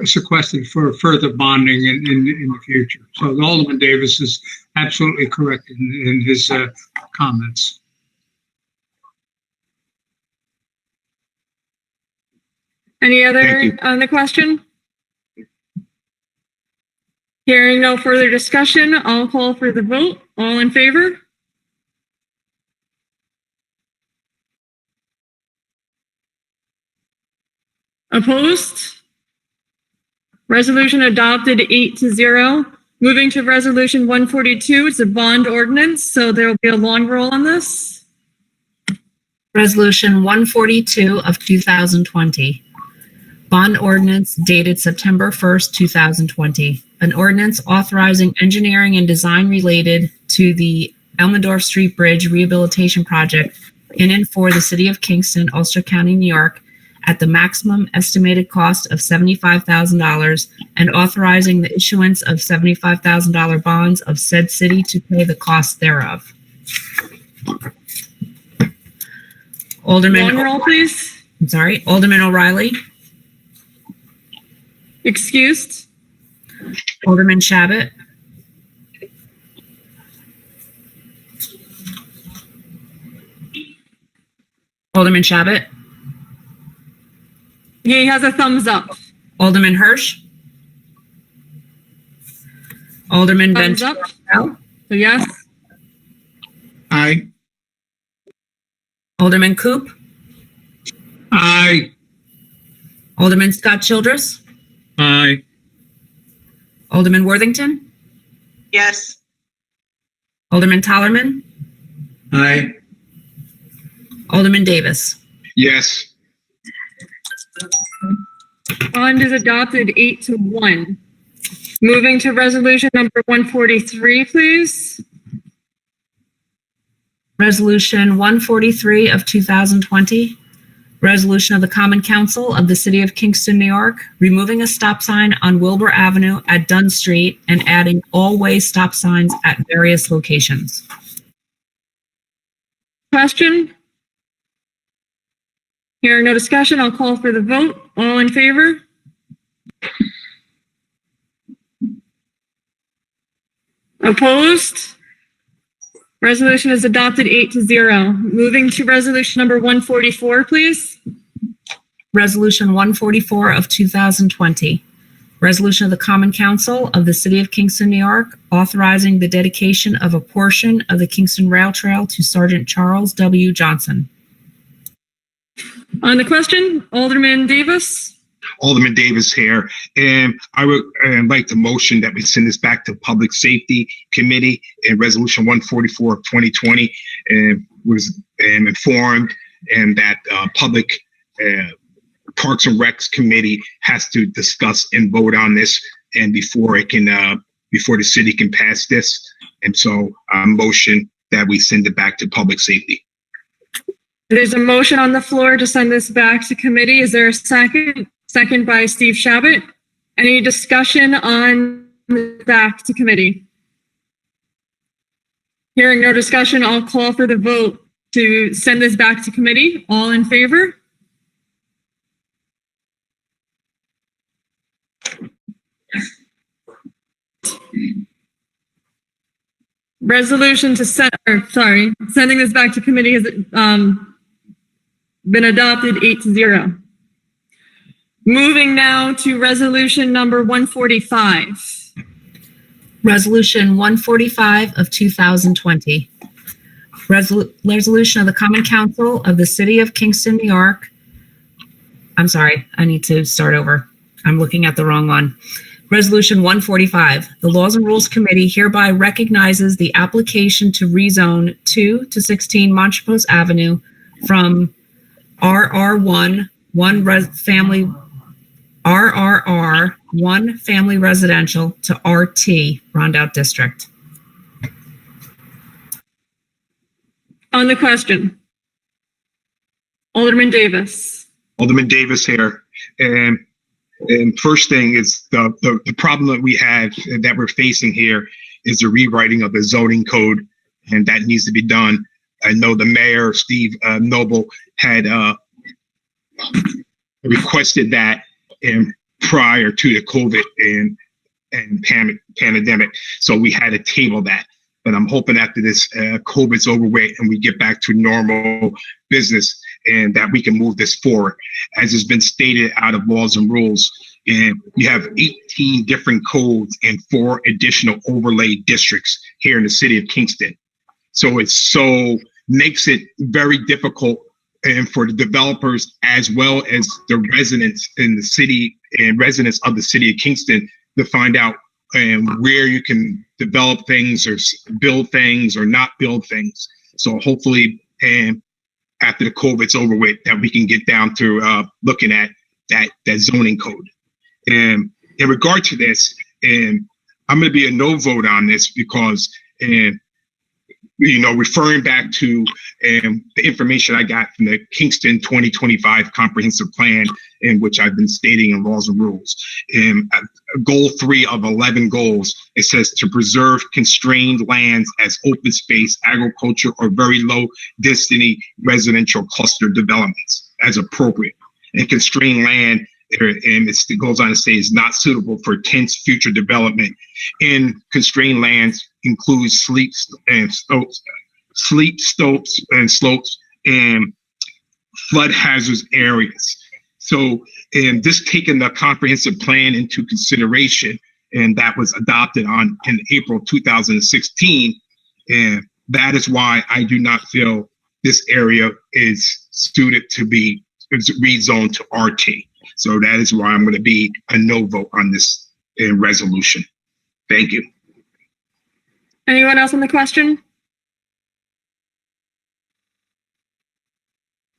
sequestered for further bonding in the future. So Alderman Davis is absolutely correct in his comments. Any other on the question? Hearing no further discussion, I'll call for the vote. All in favor? Opposed? Resolution adopted 8-0. Moving to resolution 142, it's a bond ordinance, so there will be a long roll on this. Resolution 142 of 2020. Bond ordinance dated September 1st, 2020. An ordinance authorizing engineering and design related to the Elmendorf Street Bridge Rehabilitation Project in and for the City of Kingston, Ulster County, New York, at the maximum estimated cost of $75,000, and authorizing the issuance of $75,000 bonds of said city to pay the cost thereof. Long roll, please. Alderman O'Reilly. Excused. Alderman Shabbat. Alderman Shabbat. He has a thumbs up. Alderman Hirsch. Alderman Thumbs Venturi. up. So yes. Aye. Alderman Coop. Aye. Alderman Scott Childress. Aye. Alderman Worthington. Yes. Alderman Tollerman. Aye. Alderman Davis. Yes. Bond is adopted 8-1. Moving to resolution number 143, please. Resolution 143 of 2020. Resolution of the Common Council of the City of Kingston, New York, removing a stop sign on Wilbur Avenue at Dunn Street and adding all-way stop signs at various locations. Question? Hearing no discussion, I'll call for the vote. All in favor? Opposed? Resolution is adopted 8-0. Moving to resolution number 144, please. Resolution 144 of 2020. Resolution of the Common Council of the City of Kingston, New York, authorizing the dedication of a portion of the Kingston Rail Trail to Sergeant Charles W. Johnson. On the question, Alderman Davis. Alderman Davis here, and I would like to motion that we send this back to Public Safety Committee. And Resolution 144 of 2020 was informed, and that Public Parks and Recs Committee has to discuss and vote on this, and before the city can pass this. And so, motion that we send it back to Public Safety. There's a motion on the floor to send this back to committee. Is there a second? Second by Steve Shabbat. Any discussion on back to committee? Hearing no discussion, I'll call for the vote to send this back to committee. All in favor? Resolution to sending this back to committee has been adopted 8-0. Moving now to resolution number 145. Resolution 145 of 2020. Resolution of the Common Council of the City of Kingston, New York. I'm sorry, I need to start over. I'm looking at the wrong one. Resolution 145. The Laws and Rules Committee hereby recognizes the application to rezone 2 to 16 Montrepose Avenue from RRR1 family residential to RT Rondout District. On the question, Alderman Davis. Alderman Davis here. And first thing is the problem that we have, that we're facing here, is the rewriting of the zoning code, and that needs to be done. I know the mayor, Steve Noble, had requested that prior to the COVID and pandemic. So we had to table that. But I'm hoping after this COVID's over with and we get back to normal business, and that we can move this forward. As has been stated out of Laws and Rules, and we have 18 different codes and 4 additional overlay districts here in the city of Kingston. So makes it very difficult, and for the developers as well as the residents in the city and residents of the city of Kingston to find out where you can develop things or build things or not build things. So hopefully, after the COVID's over with, that we can get down to looking at that zoning code. And in regard to this, I'm going to be a no vote on this because, referring back to the information I got from the Kingston 2025 Comprehensive Plan, in which I've been stating in Laws and Rules. Goal 3 of 11 goals, it says to preserve constrained lands as open space, agriculture, or very low density residential cluster developments as appropriate. And constrained land And it goes on to say is not suitable for intense future development. And constrained lands includes slopes and flood hazards areas. So, and this taking the comprehensive plan into consideration, and that was adopted in April 2016. And that is why I do not feel this area is suited to be rezoned to RT. So that is why I'm going to be a no vote on this resolution. Thank you. Anyone else on the question?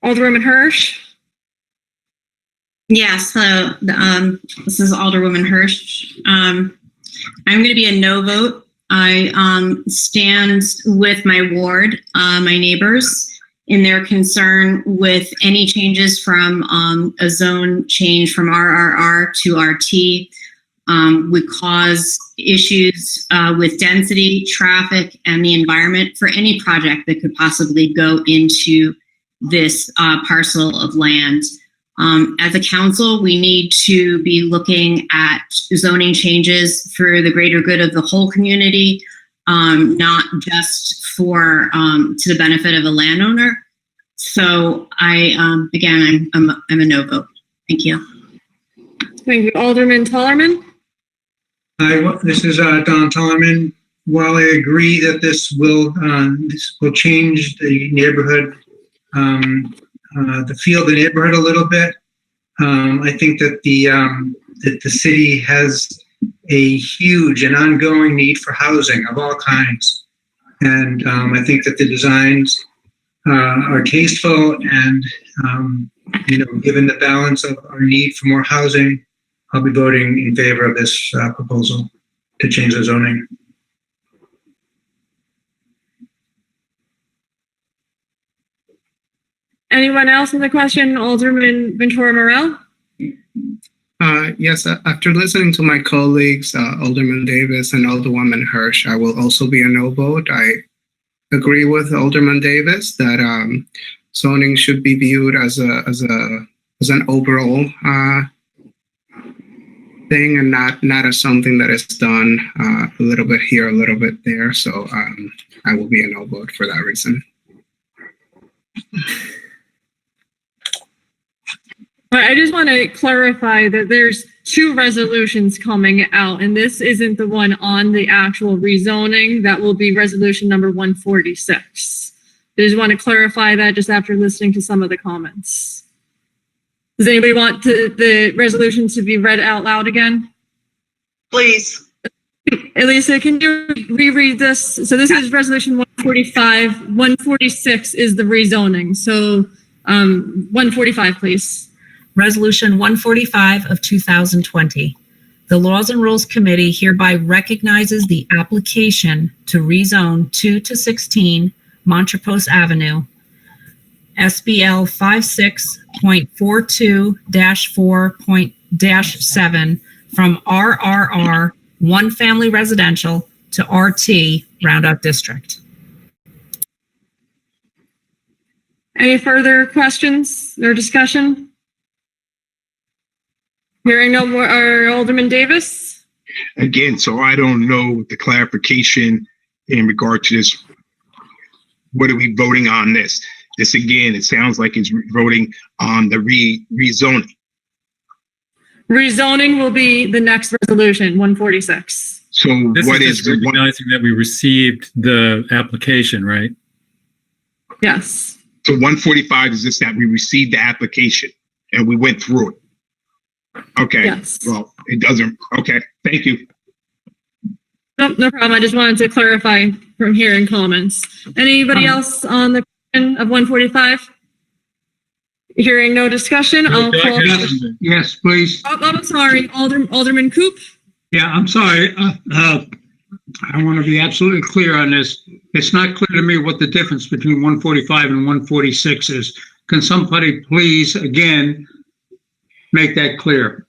Alderwoman Hirsch? Yes, this is Alderwoman Hirsch. I'm going to be a no vote. I stand with my ward, my neighbors, in their concern with any changes from a zone change from RRR to RT would cause issues with density, traffic, and the environment for any project that could possibly go into this parcel of land. As a council, we need to be looking at zoning changes for the greater good of the whole community, not just for to the benefit of a landowner. So again, I'm a no vote. Thank you. Thank you. Alderman Tullerman? Hi, this is Don Tullerman. While I agree that this will change the neighborhood, the feel of the neighborhood a little bit, I think that the city has a huge and ongoing need for housing of all kinds, and I think that the designs are tasteful, and given the balance of our need for more housing, I'll be voting in favor of this proposal to change the zoning. Anyone else on the question? Alderman Ventura Morel? Yes, after listening to my colleagues, Alderman Davis and Alderwoman Hirsch, I will also be a no vote. I agree with Alderman Davis that zoning should be viewed as an overall thing, and not as something that is done a little bit here, a little bit there. So I will be a no vote for that reason. I just want to clarify that there's two resolutions coming out, and this isn't the one on the actual rezoning. That will be resolution number 146. I just want to clarify that just after listening to some of the comments. Does anybody want the resolution to be read out loud again? Please. Elisa, can you reread this? So this is resolution 145. 146 is the rezoning. So 145, please. Resolution 145 of 2020. The Laws and Rules Committee hereby recognizes the application to rezone 2 to 16 Montrepose Avenue, SBL 56.42-4.7 from RRR one family residential to RT Roundup District. Any further questions or discussion? Hearing no more, Alderman Davis? Again, so I don't know the clarification in regard to this. What are we voting on this? This again, it sounds like it's voting on the rezoning. Rezoning will be the next resolution, 146. So This what is is just recognizing that we received the application, right? Yes. So 145 is just that we received the application and we went through it. Okay. Yes. Well, it doesn't. Okay. Thank you. No problem. I just wanted to clarify from hearing comments. Anybody else on the question of 145? Hearing no discussion, I'll call. Yes, please. Oh, I'm sorry, Alderman Coop. Yeah, I'm sorry. I want to be absolutely clear on this. It's not clear to me what the difference between 145 and 146 is. Can somebody please, again, make that clear?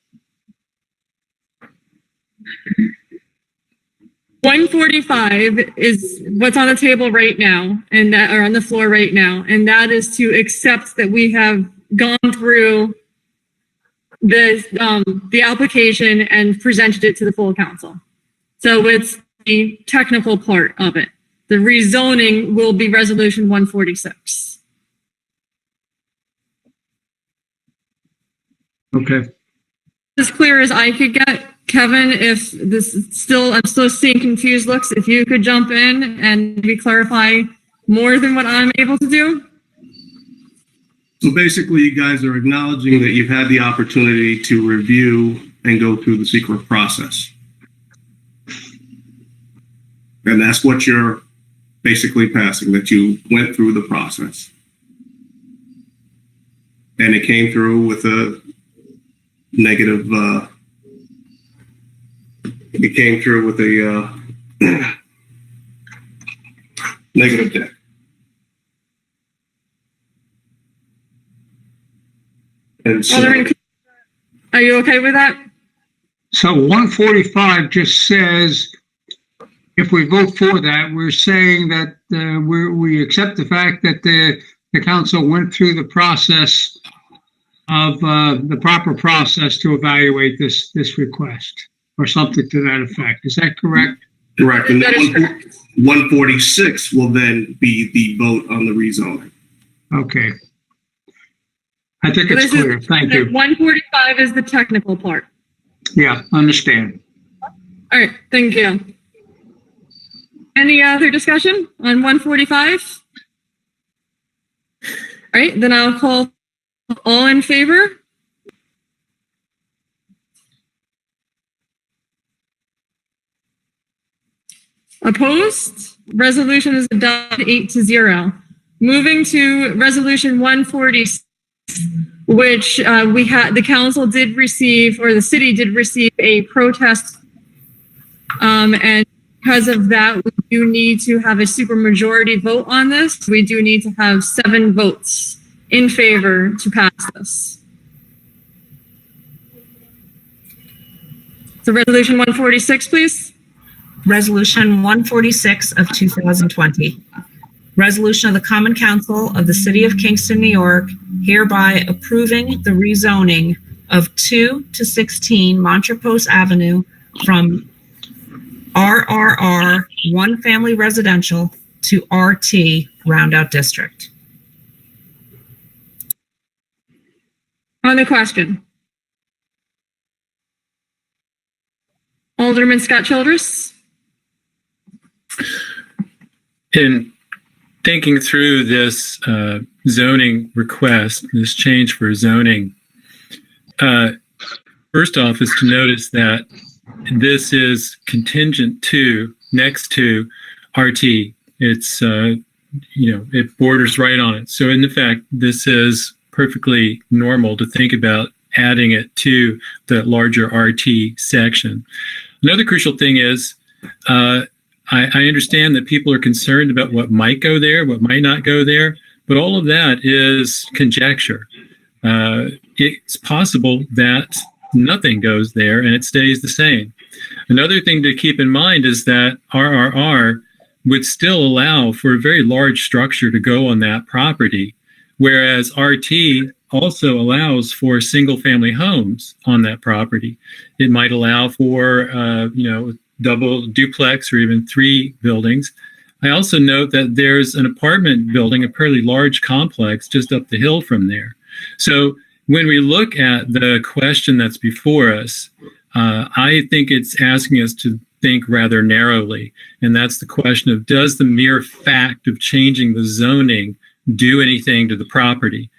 145 is what's on the table right now, and that are on the floor right now, and that is to accept that we have gone through the application and presented it to the full council. So it's the technical part of it. The rezoning will be resolution 146. Okay. As clear as I could get, Kevin, if this is still, I'm still seeing confused looks, if you could jump in and maybe clarify more than what I'm able to do. So basically, you guys are acknowledging that you've had the opportunity to review and go through the secret process. And that's what you're basically passing, that you went through the process. And it came through with a negative, it came through with a negative deck. And so, Are you okay with that? So 145 just says, if we vote for that, we're saying that we accept the fact that the council went through the process of the proper process to evaluate this request, or something to that effect. Is that correct? Correct. And then 146 will then be the vote on the rezoning. Okay. I think it's clear. Thank you. 145 is the technical part. Yeah, understand. All right, thank you. Any other discussion on 145? All right, then I'll call all in favor. Opposed? Resolution is adopted 8-0. Moving to resolution 146, which the council did receive, or the city did receive, a protest, and because of that, we do need to have a supermajority vote on this. We do need to have 7 votes in favor to pass this. So resolution 146, please. Resolution 146 of 2020. Resolution of the Common Council of the City of Kingston, New York, hereby approving the rezoning of 2 to 16 Montrepose Avenue from RRR One Family Residential to RT Roundout District. On the question. Alderman Scott Childress. In thinking through this zoning request, this change for zoning, first off is to notice that this is contingent to, next to RT. It's, it borders right on it. So in effect, this is perfectly normal to think about adding it to the larger RT section. Another crucial thing is, I understand that people are concerned about what might go there, what might not go there, but all of that is conjecture. It's possible that nothing goes there and it stays the same. Another thing to keep in mind is that RRR would still allow for a very large structure to go on that property, whereas RT also allows for single family homes on that property. It might allow for, double duplex or even 3 buildings. I also note that there's an apartment building, a fairly large complex just up the hill from there. So when we look at the question that's before us, I think it's asking us to think rather narrowly. And that's the question of, does the mere fact of changing the zoning do anything to the property?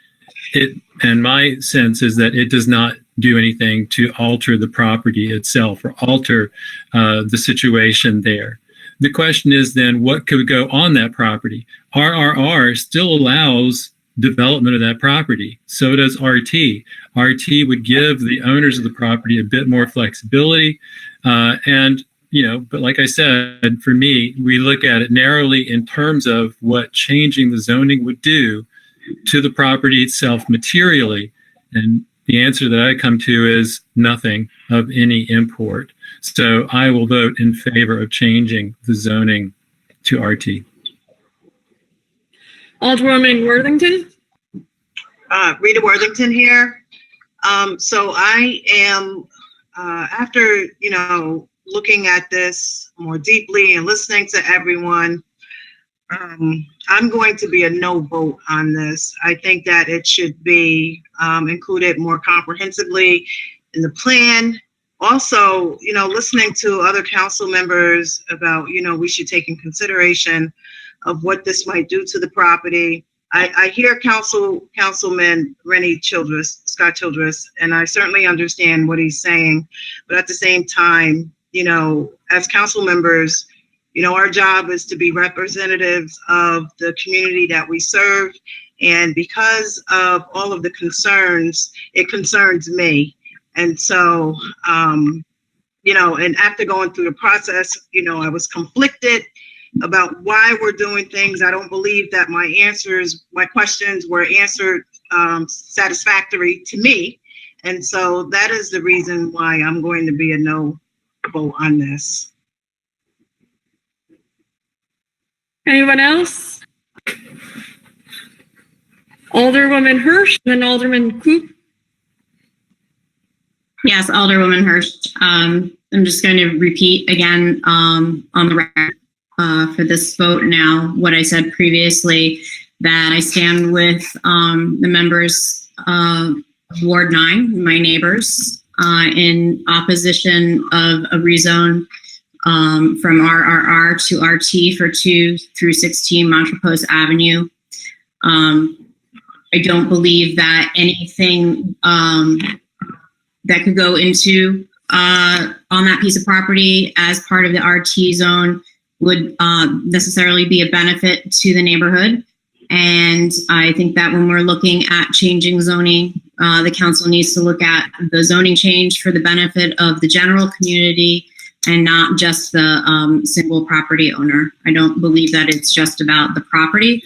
And my sense is that it does not do anything to alter the property itself or alter the situation there. The question is then, what could go on that property? RRR still allows development of that property. So does RT. RT would give the owners of the property a bit more flexibility. But like I said, for me, we look at it narrowly in terms of what changing the zoning would do to the property itself materially. And the answer that I come to is nothing of any import. So I will vote in favor of changing the zoning to RT. Alderwoman Worthington. Rita Worthington here. So I am, after, looking at this more deeply and listening to everyone, I'm going to be a no vote on this. I think that it should be included more comprehensively in the plan. Also, listening to other council members about, we should take in consideration of what this might do to the property. I hear Councilman Scott Childress, and I certainly understand what he's saying. But at the same time, as council members, our job is to be representatives of the community that we serve. And because of all of the concerns, it concerns me. And so, and after going through the process, I was conflicted about why we're doing things. I don't believe that my questions were answered satisfactory to me. And so that is the reason why I'm going to be a no vote on this. Anyone else? Alderwoman Hirsch, then Alderman Coop. Yes, Alderwoman Hirsch. I'm just going to repeat again on the record for this vote now what I said previously, that I stand with the members of Ward 9, my neighbors, in opposition of a rezone from RRR to RT for 2 through 16 Montrepose Avenue. I don't believe that anything that could go into on that piece of property as part of the RT zone would necessarily be a benefit to the neighborhood. And I think that when we're looking at changing zoning, the council needs to look at the zoning change for the benefit of the general community and not just the single property owner. I don't believe that it's just about the property,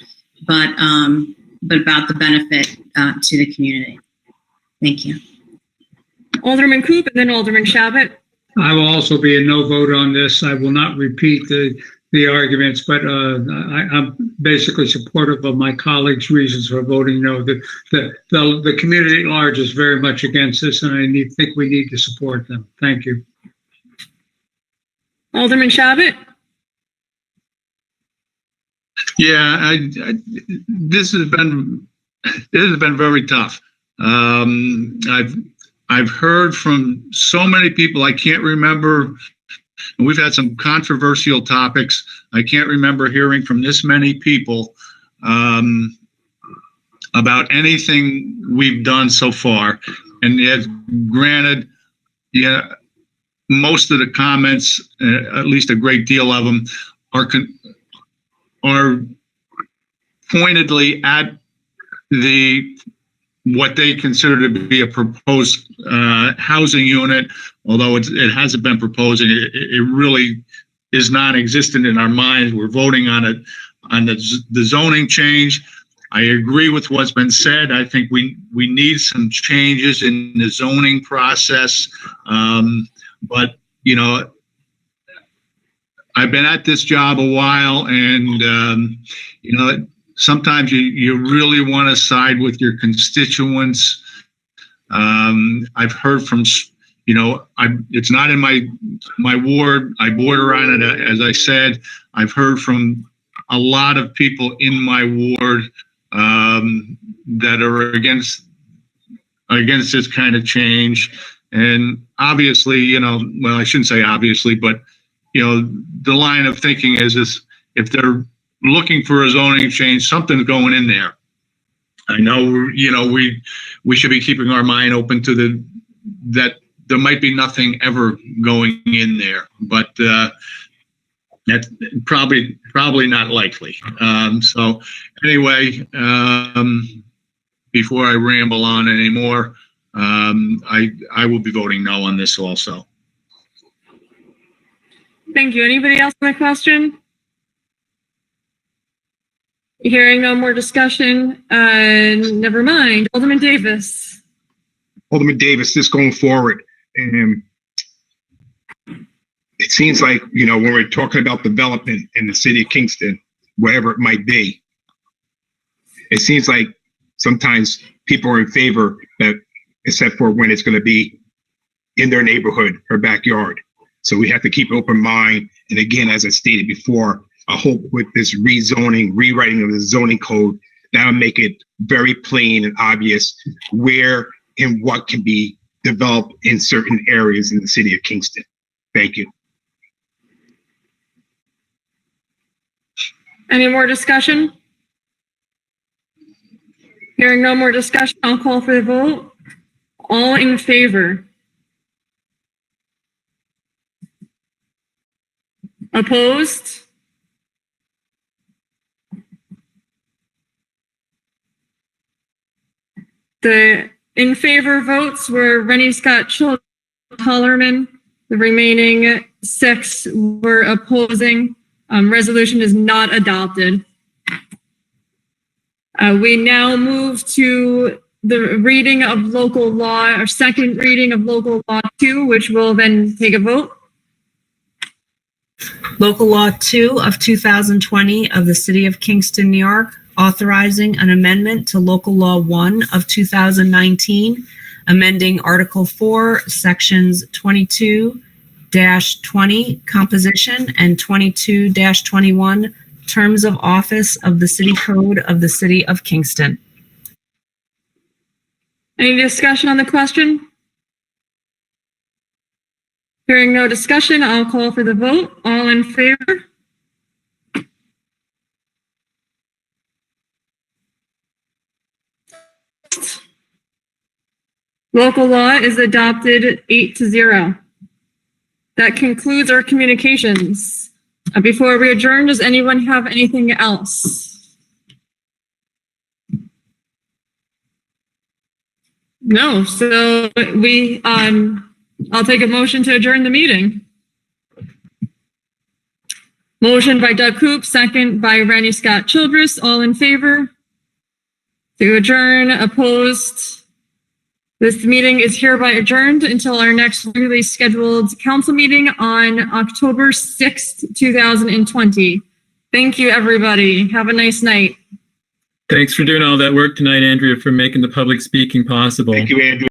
but about the benefit to the community. Thank you. Alderman Coop and then Alderman Shabbat. I will also be a no vote on this. I will not repeat the arguments, but I'm basically supportive of my colleagues' reasons for voting no. The community at large is very much against this, and I think we need to support them. Thank you. Alderman Shabbat. Yeah, this has been very tough. I've heard from so many people. I can't remember. And we've had some controversial topics. I can't remember hearing from this many people about anything we've done so far. And yet, granted, yeah, most of the comments, at least a great deal of them, are pointedly at what they consider to be a proposed housing unit, although it hasn't been proposed, and it really is non-existent in our minds. We're voting on it, on the zoning change. I agree with what's been said. I think we need some changes in the zoning process. But, I've been at this job a while, and, sometimes you really want to side with your constituents. I've heard from, it's not in my ward. I border on it, as I said. I've heard from a lot of people in my ward that are against this kind of change. And obviously, well, I shouldn't say obviously, but, the line of thinking is if they're looking for a zoning change, something's going in there. I know, we should be keeping our mind open to that there might be nothing ever going in there, but that's probably not likely. So anyway, before I ramble on anymore, I will be voting no on this also. Thank you. Anybody else on the question? Hearing no more discussion, never mind. Alderman Davis. Alderman Davis, this going forward, it seems like, when we're talking about development in the city of Kingston, wherever it might be, it seems like sometimes people are in favor that except for when it's going to be in their neighborhood or backyard. So we have to keep an open mind. And again, as I stated before, I hope with this rewriting of the zoning code, that'll make it very plain and obvious where and what can be developed in certain areas in the city of Kingston. Thank you. Any more discussion? Hearing no more discussion, I'll call for the vote. All in favor? Opposed? The in favor votes were Rennie Scott Hollerman. The remaining 6 were opposing. Resolution is not adopted. We now move to the reading of local law, or second reading of local law 2, which will then take a vote. Local Law 2 of 2020 of the City of Kingston, New York, authorizing an amendment to Local Law 1 of 2019, amending Article 4, Sections 22-20, composition, and 22-21, terms of office of the City Code of the City of Kingston. Any discussion on the question? Hearing no discussion, I'll call for the vote. All in favor? Local law is adopted 8-0. That concludes our communications. Before we adjourn, does anyone have anything else? No, so I'll take a motion to adjourn the meeting. Motion by Doug Coop, second by Rennie Scott Childress. All in favor? To adjourn, opposed? This meeting is hereby adjourned until our next regularly scheduled council meeting on October 6th, 2020. Thank you, everybody. Have a nice night. Thanks for doing all that work tonight, Andrea, for making the public speaking possible. Thank you, Andrew.